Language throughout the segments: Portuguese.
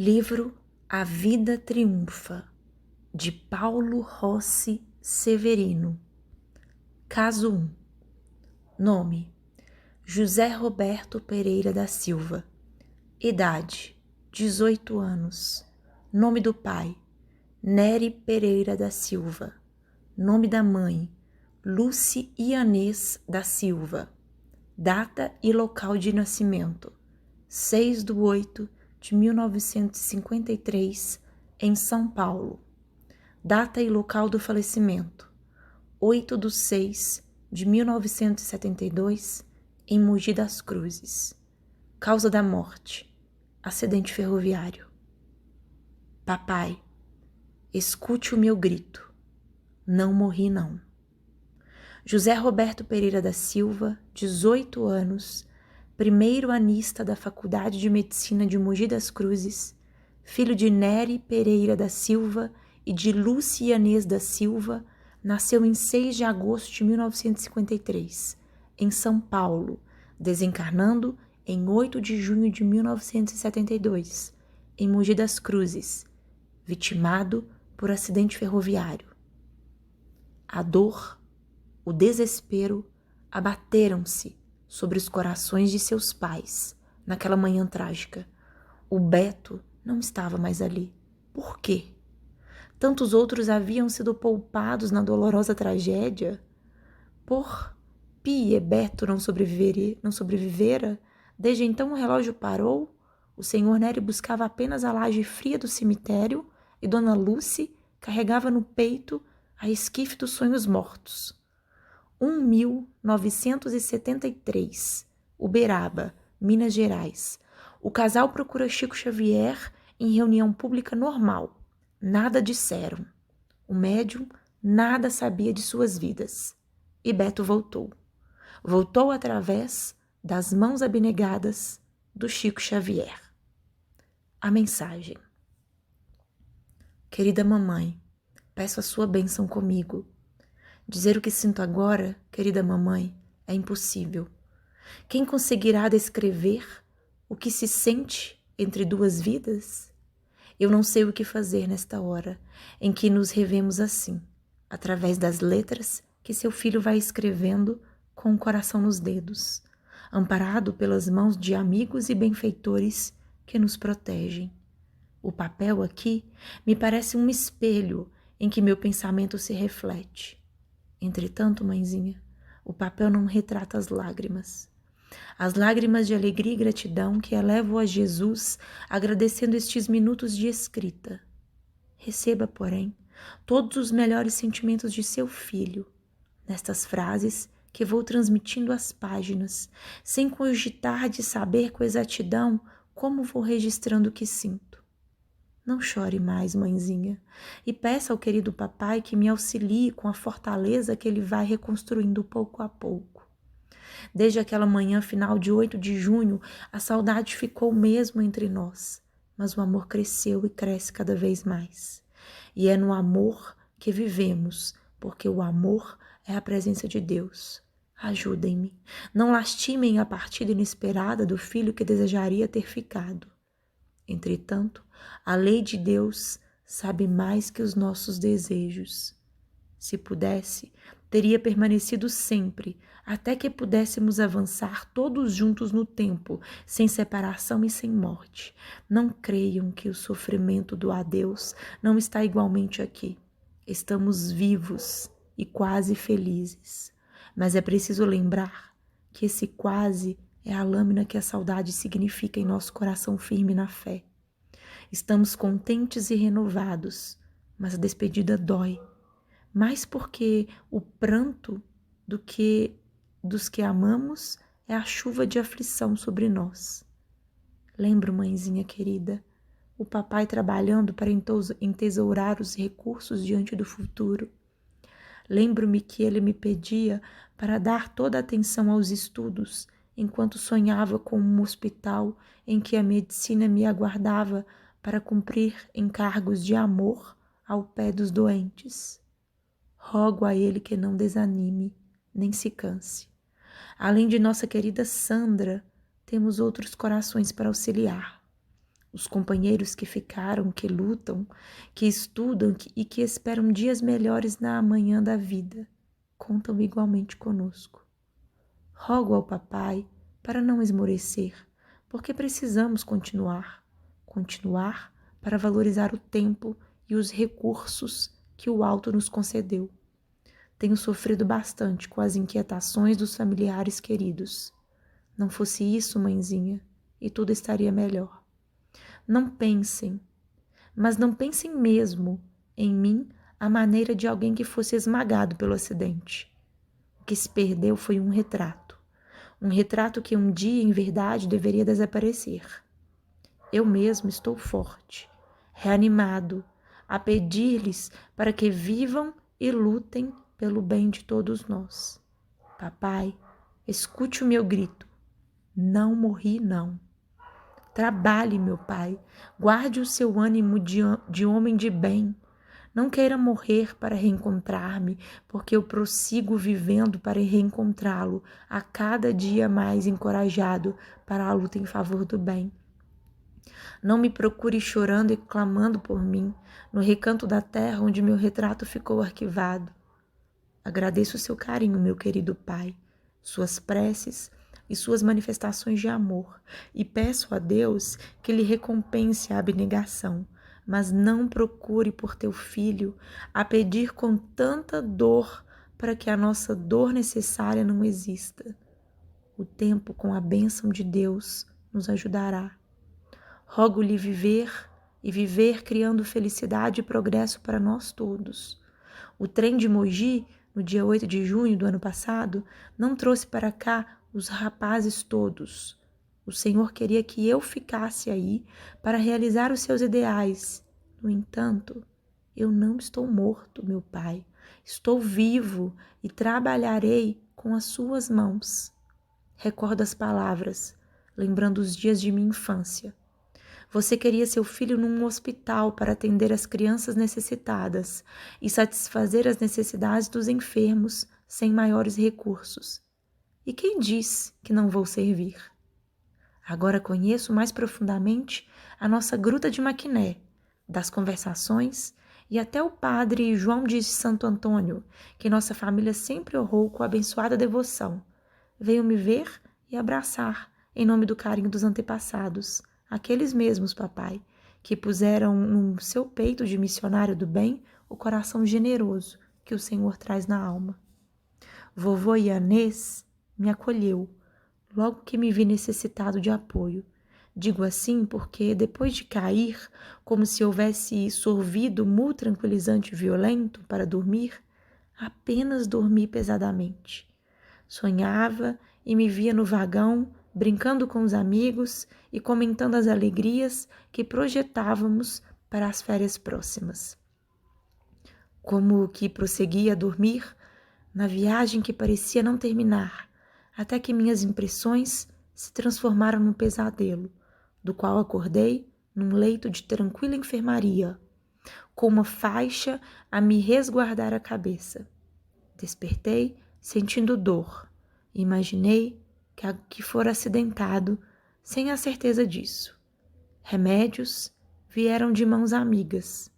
Livro A Vida Triunfa, de Paulo Rossi Severino. Caso 1. Nome: José Roberto Pereira da Silva. Idade: 18 anos. Nome do pai: Nery Pereira da Silva. Nome da mãe: Lucy Ianês da Silva. Data e local de nascimento: 6/8/1953, em São Paulo. Data e local do falecimento: 8/6/1972, em Mogi das Cruzes. Causa da morte: acidente ferroviário. Papai, escute o meu grito. Não morri, não. José Roberto Pereira da Silva, 18 anos, primeiro anista da Faculdade de Medicina de Mogi das Cruzes, filho de Nery Pereira da Silva e de Lucy Ianês da Silva, nasceu em 6 de agosto de 1953, em São Paulo, desencarnando em 8 de junho de 1972, em Mogi das Cruzes, vitimado por acidente ferroviário. A dor, o desespero abateram-se sobre os corações de seus pais naquela manhã trágica. O Beto não estava mais ali. Por quê? Tantos outros haviam sido poupados na dolorosa tragédia. Por Pia Beto não sobrevivera, desde então o relógio parou, o senhor Nery buscava apenas a laje fria do cemitério e Dona Lucy carregava no peito a esquife dos sonhos mortos. 1973, Uberaba, Minas Gerais. O casal procura Chico Xavier em reunião pública normal. Nada disseram. O médium nada sabia de suas vidas. E Beto voltou. Voltou através das mãos abnegadas do Chico Xavier. A mensagem: querida mamãe, peço a sua bênção comigo. Dizer o que sinto agora, querida mamãe, é impossível. Quem conseguirá descrever o que se sente entre duas vidas? Eu não sei o que fazer nesta hora em que nos revemos assim, através das letras que seu filho vai escrevendo com o coração nos dedos, amparado pelas mãos de amigos e benfeitores que nos protegem. O papel aqui me parece um espelho em que meu pensamento se reflete. Entretanto, mãezinha, o papel não retrata as lágrimas de alegria e gratidão que elevo a Jesus agradecendo estes minutos de escrita. Receba, porém, todos os melhores sentimentos de seu filho nestas frases que vou transmitindo às páginas, sem cogitar de saber com exatidão como vou registrando o que sinto. Não chore mais, mãezinha, e peça ao querido papai que me auxilie com a fortaleza que ele vai reconstruindo pouco a pouco. Desde aquela manhã final de 8 de junho, a saudade ficou mesmo entre nós, mas o amor cresceu e cresce cada vez mais. E é no amor que vivemos, porque o amor é a presença de Deus. Ajudem-me, não lastimem a partida inesperada do filho que desejaria ter ficado. Entretanto, a lei de Deus sabe mais que os nossos desejos. Se pudesse, teria permanecido sempre, até que pudéssemos avançar todos juntos no tempo, sem separação e sem morte. Não creiam que o sofrimento do adeus não está igualmente aqui. Estamos vivos e quase felizes. Mas é preciso lembrar que esse quase é a lâmina que a saudade significa em nosso coração firme na fé. Estamos contentes e renovados, mas a despedida dói. Mais porque o pranto dos que amamos é a chuva de aflição sobre nós. Lembro, mãezinha querida, o papai trabalhando para entesourar os recursos diante do futuro. Lembro-me que ele me pedia para dar toda a atenção aos estudos, enquanto sonhava com um hospital em que a medicina me aguardava para cumprir encargos de amor ao pé dos doentes. Rogo a ele que não desanime, nem se canse. Além de nossa querida Sandra, temos outros corações para auxiliar. os companheiros que ficaram, que lutam, que estudam e que esperam dias melhores na manhã da vida, contam igualmente conosco. Rogo ao papai para não esmorecer, porque precisamos continuar para valorizar o tempo e os recursos que o alto nos concedeu. Tenho sofrido bastante com as inquietações dos familiares queridos. Não fosse isso, mãezinha, e tudo estaria melhor. Não pensem, mas não pensem mesmo em mim à maneira de alguém que fosse esmagado pelo acidente. O que se perdeu foi um retrato que um dia, em verdade, deveria desaparecer. Eu mesmo estou forte, reanimado, a pedir-lhes para que vivam e lutem pelo bem de todos nós. Papai, escute o meu grito. Não morri, não. Trabalhe, meu pai, guarde o seu ânimo de homem de bem. Não queira morrer para reencontrar-me, porque eu prossigo vivendo para reencontrá-lo, a cada dia mais encorajado para a luta em favor do bem. Não me procure chorando e clamando por mim, no recanto da terra onde meu retrato ficou arquivado. Agradeço o seu carinho, meu querido pai, suas preces e suas manifestações de amor, e peço a Deus que lhe recompense a abnegação, mas não procure por teu filho a pedir com tanta dor para que a nossa dor necessária não exista. O tempo, com a bênção de Deus, nos ajudará. Rogo-lhe viver criando felicidade e progresso para nós todos. O trem de Mogi, no dia 8 de junho do ano passado, não trouxe para cá os rapazes todos. O Senhor queria que eu ficasse aí para realizar os seus ideais. No entanto, eu não estou morto, meu pai. Estou vivo e trabalharei com as suas mãos. Recordo as palavras, lembrando os dias de minha infância. Você queria seu filho num hospital para atender as crianças necessitadas e satisfazer as necessidades dos enfermos sem maiores recursos. E quem diz que não vou servir? Agora conheço mais profundamente a nossa gruta de Maquiné, das conversações e até o padre João de Santo Antônio, que nossa família sempre honrou com abençoada devoção. Veio me ver e abraçar em nome do carinho dos antepassados, aqueles mesmos, papai, que puseram no seu peito de missionário do bem o coração generoso que o Senhor traz na alma. Vovô Ianês me acolheu, logo que me vi necessitado de apoio. Digo assim porque, depois de cair, como se houvesse sorvido mu tranquilizante violento para dormir, apenas dormi pesadamente. Sonhava e me via no vagão, brincando com os amigos e comentando as alegrias que projetávamos para as férias próximas. Como que prosseguia a dormir, na viagem que parecia não terminar, até que minhas impressões se transformaram num pesadelo, do qual acordei num leito de tranquila enfermaria, com uma faixa a me resguardar a cabeça. Despertei sentindo dor e imaginei que fora acidentado, sem a certeza disso. Remédios vieram de mãos amigas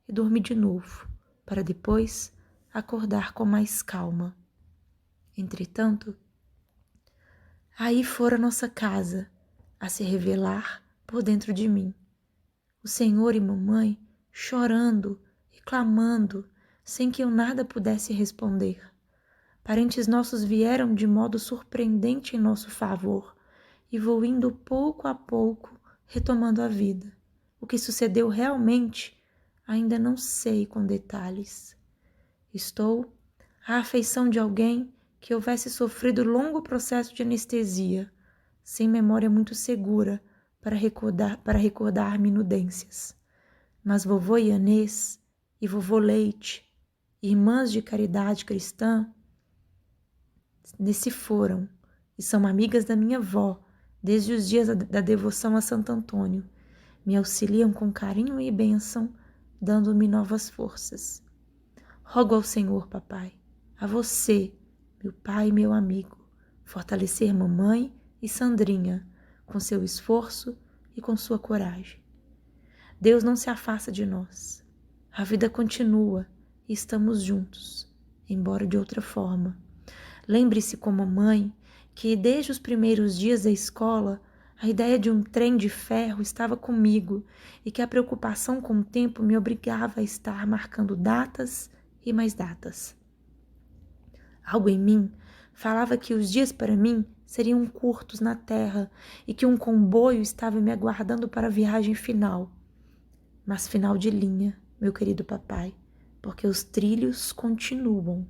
e dormi de novo, para depois acordar com mais calma. Entretanto, aí fora nossa casa a se revelar por dentro de mim. O Senhor e mamãe chorando e clamando, sem que eu nada pudesse responder. Parentes nossos vieram de modo surpreendente em nosso favor e vou indo pouco a pouco retomando a vida. O que sucedeu realmente ainda não sei com detalhes. Estou à afeição de alguém que houvesse sofrido longo processo de anestesia, sem memória muito segura para recordar minudências. Mas vovô Ianês e vovô Leite, irmãs de caridade cristã, nesse foram e são amigas da minha avó desde os dias da devoção a Santo Antônio. Me auxiliam com carinho e bênção, dando-me novas forças. Rogo ao Senhor, papai, a você, meu pai e meu amigo, fortalecer mamãe e Sandrinha com seu esforço e com sua coragem. Deus não se afasta de nós. A vida continua e estamos juntos, embora de outra forma. Lembre-se como mãe que desde os primeiros dias da escola a ideia de um trem de ferro estava comigo e que a preocupação com o tempo me obrigava a estar marcando datas e mais datas. Algo em mim falava que os dias para mim seriam curtos na terra e que um comboio estava me aguardando para a viagem final. Mas final de linha, meu querido papai, porque os trilhos continuam.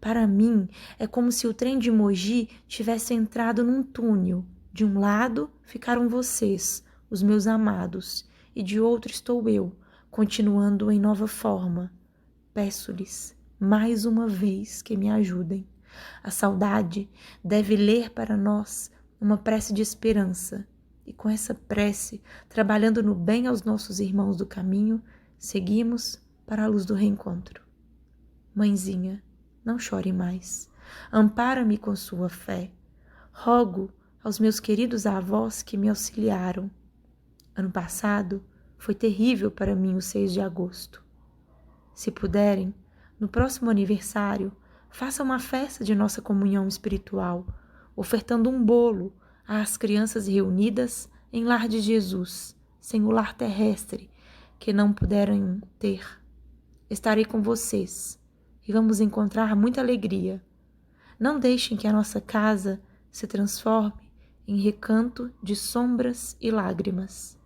Para mim, é como se o trem de Mogi tivesse entrado num túnel. De um lado ficaram vocês, os meus amados, e de outro estou eu, continuando em nova forma. Peço-lhes, mais uma vez, que me ajudem. A saudade deve ler para nós uma prece de esperança. E com essa prece, trabalhando no bem aos nossos irmãos do caminho, seguimos para a luz do reencontro. Mãezinha, não chore mais. Ampara-me com sua fé. Rogo aos meus queridos avós que me auxiliaram. Ano passado foi terrível para mim o 6 de agosto. Se puderem, no próximo aniversário, façam uma festa de nossa comunhão espiritual, ofertando um bolo às crianças reunidas em lar de Jesus, sem o lar terrestre que não puderam ter. Estarei com vocês e vamos encontrar muita alegria. Não deixem que a nossa casa se transforme em recanto de sombras e lágrimas.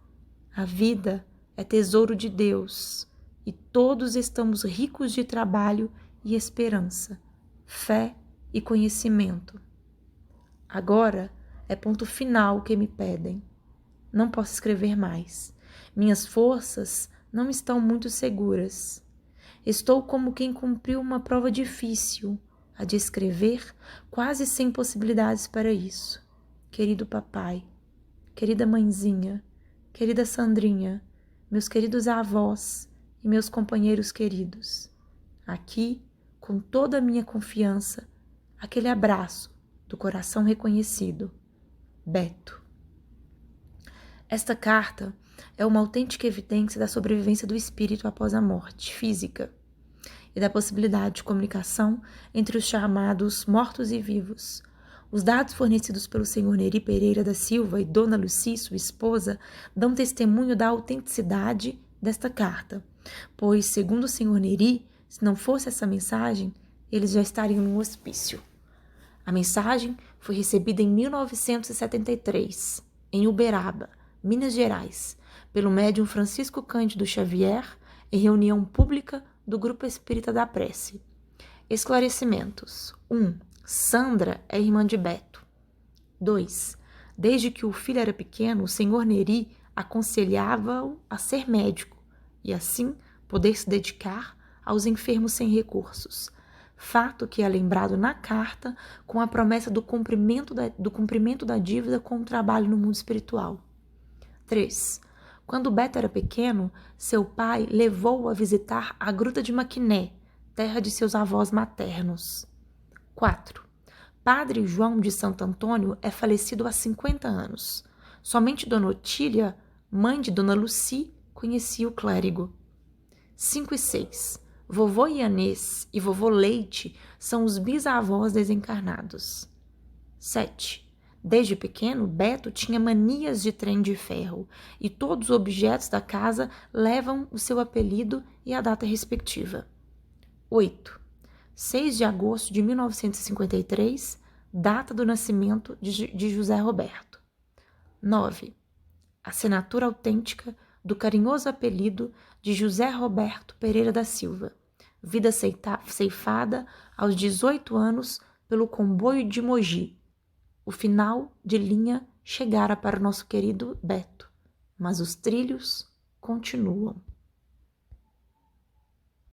A vida é tesouro de Deus e todos estamos ricos de trabalho e esperança, fé e conhecimento. Agora é ponto final que me pedem. Não posso escrever mais. Minhas forças não estão muito seguras. Estou como quem cumpriu uma prova difícil, a de escrever, quase sem possibilidades para isso. Querido papai, querida mãezinha, querida Sandrinha, meus queridos avós e meus companheiros queridos. Aqui, com toda a minha confiança, aquele abraço do coração reconhecido. Beto. Esta carta é uma autêntica evidência da sobrevivência do espírito após a morte física e da possibilidade de comunicação entre os chamados mortos e vivos. Os dados fornecidos pelo senhor Neri Pereira da Silva e Dona Lucy, sua esposa, dão testemunho da autenticidade desta carta, pois, segundo o senhor Neri, se não fosse essa mensagem, eles já estariam no hospício. A mensagem foi recebida em 1973, em Uberaba, Minas Gerais, pelo médium Francisco Cândido Xavier, em reunião pública do Grupo Espírita da Prece. Esclarecimentos. 1. Sandra é irmã de Beto. 2. Desde que o filho era pequeno, o senhor Neri aconselhava-o a ser médico e, assim, poder se dedicar aos enfermos sem recursos. Fato que é lembrado na carta com a promessa do cumprimento da dívida com o trabalho no mundo espiritual. 3. Quando Beto era pequeno, seu pai levou-o a visitar a Gruta de Maquiné, terra de seus avós maternos. 4. Padre João de Santo Antônio é falecido há 50 anos. Somente Dona Otília, mãe de Dona Lucy, conhecia o clérigo. 5 e 6. Vovô Ianês e vovô Leite são os bisavós desencarnados. 7. Desde pequeno, Beto tinha manias de trem de ferro e todos os objetos da casa levam o seu apelido e a data respectiva. 8. 6 de agosto de 1953, data do nascimento de José Roberto. 9. Assinatura autêntica do carinhoso apelido de José Roberto Pereira da Silva. Vida ceifada aos 18 anos pelo comboio de Mogi. O final de linha chegara para o nosso querido Beto, mas os trilhos continuam.